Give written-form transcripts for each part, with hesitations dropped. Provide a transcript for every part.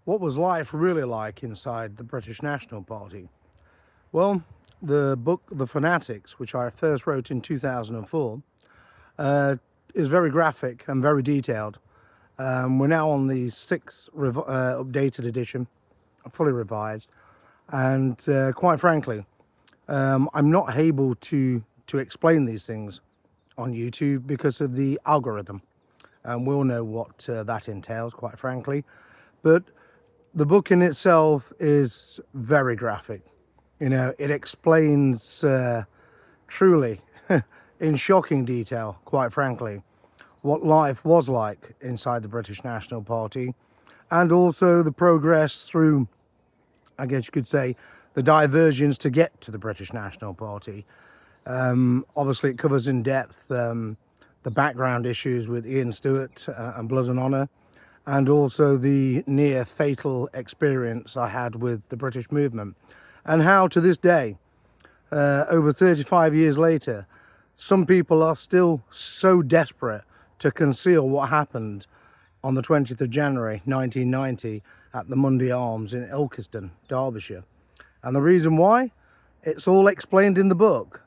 What was life really like inside the British National Party? Well, the book The Fanatics, which I first wrote in 2004, is very graphic and very detailed. We're now on the sixth updated edition, fully revised, and quite frankly, I'm not able to explain these things on YouTube because of the algorithm, and we'll know what that entails, quite frankly. But the book in itself is very graphic. You know, it explains truly in shocking detail, quite frankly, what life was like inside the British National Party, and also the progress through, I guess you could say, the diversions to get to the British National Party. Obviously, it covers in depth the background issues with Ian Stewart and Blood and Honour, and also the near fatal experience I had with the British movement, and how to this day, over 35 years later, some people are still so desperate to conceal what happened on the 20th of January 1990 at the Monday Arms in Ilkeston, Derbyshire. And the reason why? It's all explained in the book.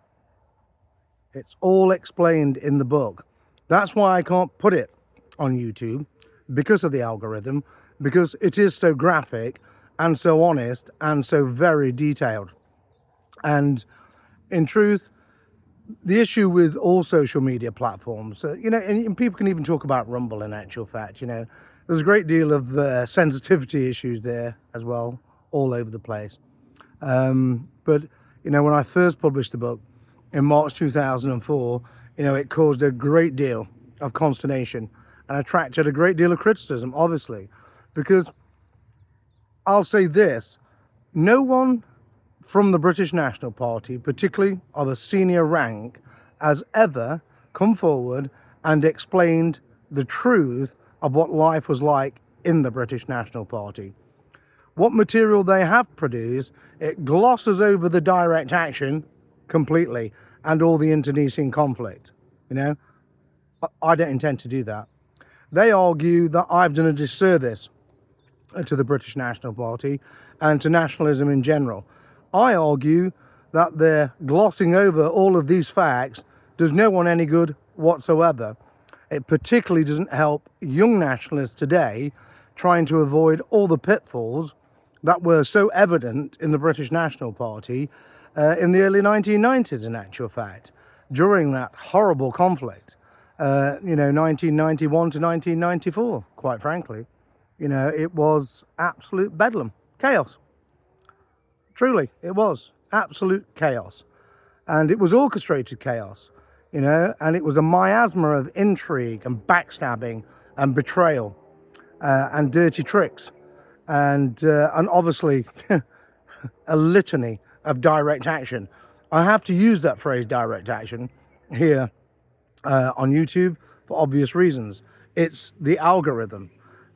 It's all explained in the book. That's why I can't put it on YouTube, because of the algorithm, because it is so graphic and so honest and so very detailed. And in truth, the issue with all social media platforms, you know, and people can even talk about Rumble in actual fact, you know, there's a great deal of sensitivity issues there as well, all over the place. But, you know, when I first published the book in March 2004, you know, it caused a great deal of consternation and attracted a great deal of criticism, obviously, because I'll say this, no one from the British National Party, particularly of a senior rank, has ever come forward and explained the truth of what life was like in the British National Party. What material they have produced, it glosses over the direct action completely and all the internecine conflict. You know, I don't intend to do that. They argue that I've done a disservice to the British National Party and to nationalism in general. I argue that their glossing over all of these facts does no one any good whatsoever. It particularly doesn't help young nationalists today trying to avoid all the pitfalls that were so evident in the British National Party in the early 1990s, in actual fact, during that horrible conflict, you know, 1991 to 1994, quite frankly. You know, it was absolute bedlam, chaos. Truly, it was absolute chaos. And it was orchestrated chaos, you know, and it was a miasma of intrigue and backstabbing and betrayal and dirty tricks. And obviously a litany of direct action. I have to use that phrase, direct action, here on YouTube for obvious reasons. It's the algorithm.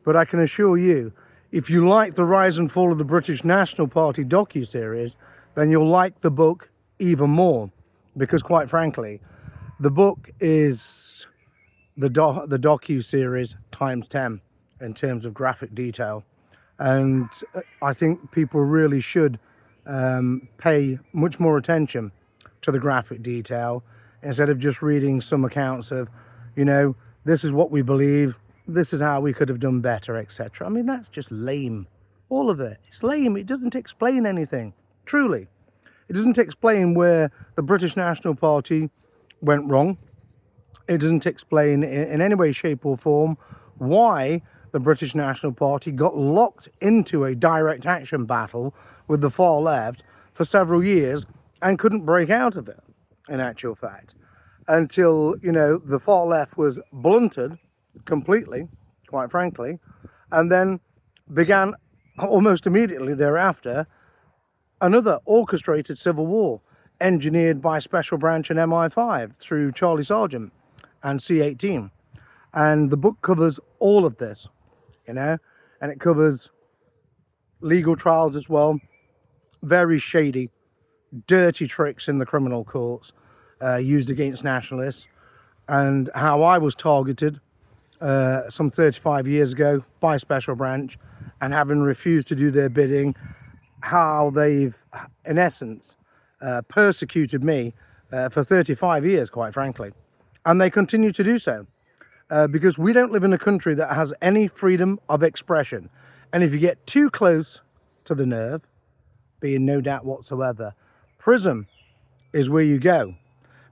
But I can assure you, if you like the rise and fall of the British National Party docu-series, then you'll like the book even more. Because quite frankly, the book is the docu-series times 10 in terms of graphic detail. And I think people really should pay much more attention to the graphic detail instead of just reading some accounts of, you know, this is what we believe, this is how we could have done better, etc. I mean, that's just lame. All of it. It's lame. It doesn't explain anything. Truly. It doesn't explain where the British National Party went wrong. It doesn't explain in any way, shape or form why the British National Party got locked into a direct action battle with the far left for several years and couldn't break out of it, in actual fact, until, you know, the far left was blunted completely, quite frankly, and then began almost immediately thereafter another orchestrated civil war engineered by Special Branch and MI5 through Charlie Sargent and C-18. And the book covers all of this, you know, and it covers legal trials as well, very shady, dirty tricks in the criminal courts used against nationalists, and how I was targeted some 35 years ago by Special Branch and having refused to do their bidding, how they've, in essence, persecuted me for 35 years, quite frankly. And they continue to do so because we don't live in a country that has any freedom of expression. And if you get too close to the nerve, being no doubt whatsoever, prison is where you go.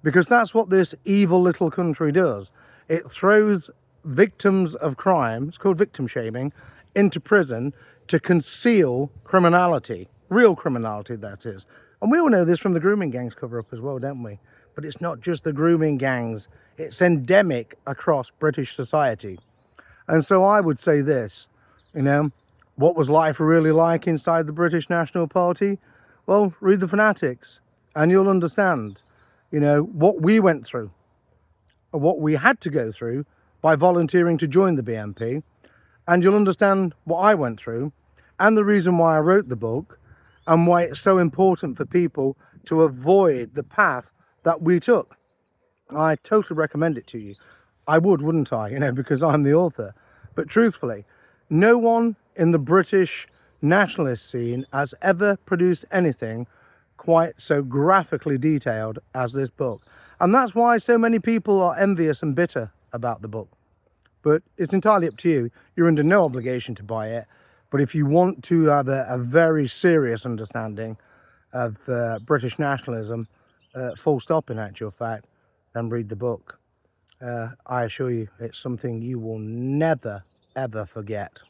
Because that's what this evil little country does. It throws victims of crime, it's called victim shaming, into prison to conceal criminality, real criminality that is. And we all know this from the grooming gangs cover-up as well, don't we? But it's not just the grooming gangs, it's endemic across British society. And so I would say this, you know, what was life really like inside the British National Party? Well, read the Fanatics and you'll understand, you know, what we went through, or what we had to go through by volunteering to join the BNP. And you'll understand what I went through and the reason why I wrote the book and why it's so important for people to avoid the path that we took. I totally recommend it to you. I would, wouldn't I? You know, because I'm the author. But truthfully, no one in the British nationalist scene has ever produced anything quite so graphically detailed as this book. And that's why so many people are envious and bitter about the book. But it's entirely up to you. You're under no obligation to buy it. But if you want to have a very serious understanding of British nationalism, full stop in actual fact, then read the book. I assure you, it's something you will never, ever forget.